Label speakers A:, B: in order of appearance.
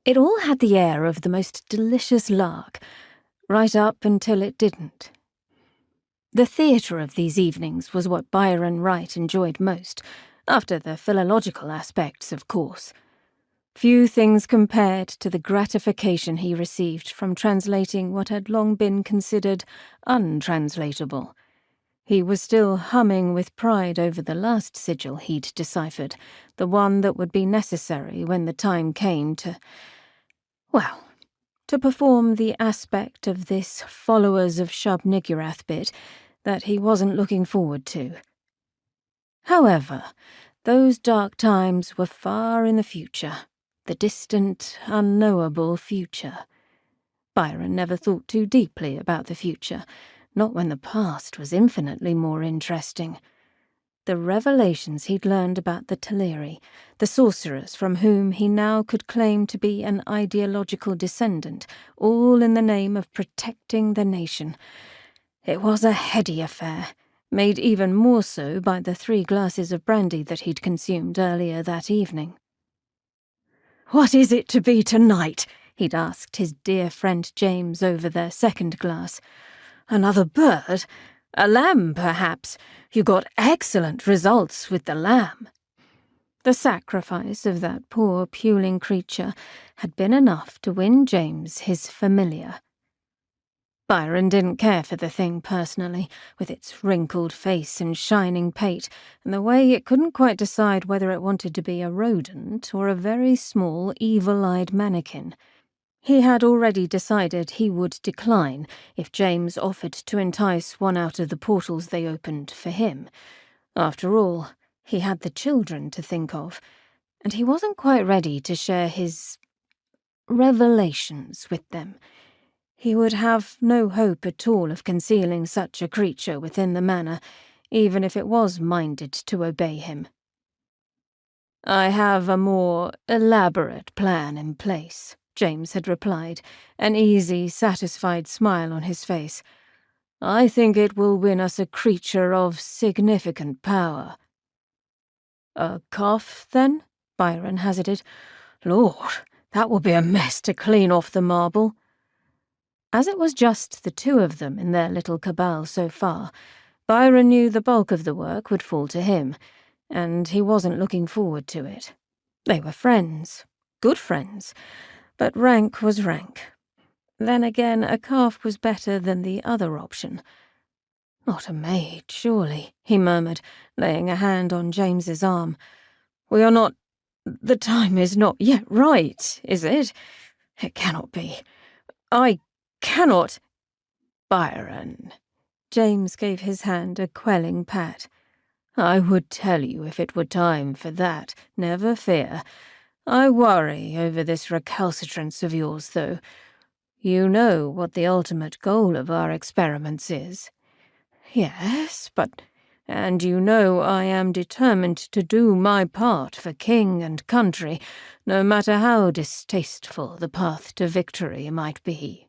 A: It all had the air of the most delicious lark, right up until it didn't. The theatre of these evenings was what Byron Wright enjoyed most, after the philological aspects, of course. Few things compared to the gratification he received from translating what had long been considered untranslatable. He was still humming with pride over the last sigil he'd deciphered, the one that would be necessary when the time came to perform the aspect of this Followers of Shub-Niggurath bit that he wasn't looking forward to. However, those dark times were far in the future, the distant, unknowable future. Byron never thought too deeply about the future, not when the past was infinitely more interesting. The revelations he'd learned about the Teleri, the sorcerers from whom he now could claim to be an ideological descendant, all in the name of protecting the nation. It was a heady affair, made even more so by the 3 glasses of brandy that he'd consumed earlier that evening. "What is it to be tonight?" he'd asked his dear friend James over their second glass. "Another bird? A lamb, perhaps? You got excellent results with the lamb." The sacrifice of that poor puling creature had been enough to win James his familiar. Byron didn't care for the thing personally, with its wrinkled face and shining pate, and the way it couldn't quite decide whether it wanted to be a rodent or a very small, evil-eyed mannequin. He had already decided he would decline if James offered to entice one out of the portals they opened for him. After all, he had the children to think of, and he wasn't quite ready to share his revelations with them. He would have no hope at all of concealing such a creature within the manor, even if it was minded to obey him. "I have a more elaborate plan in place," James had replied, an easy, satisfied smile on his face. "I think it will win us a creature of significant power." "A calf, then?" Byron hazarded. "Lord, that will be a mess to clean off the marble." As it was just the 2 of them in their little cabal so far, Byron knew the bulk of the work would fall to him, and he wasn't looking forward to it. They were friends, good friends, but rank was rank. Then again, a calf was better than the other option. "Not a maid, surely," he murmured, laying a hand on James's arm. "We are not— the time is not yet right, is it? It cannot be. I cannot—" "Byron." James gave his hand a quelling pat. "I would tell you if it were time for that, never fear. I worry over this recalcitrance of yours, though. You know what the ultimate goal of our experiments is." "Yes, but—" "And you know I am determined to do my part for king and country, no matter how distasteful the path to victory might be."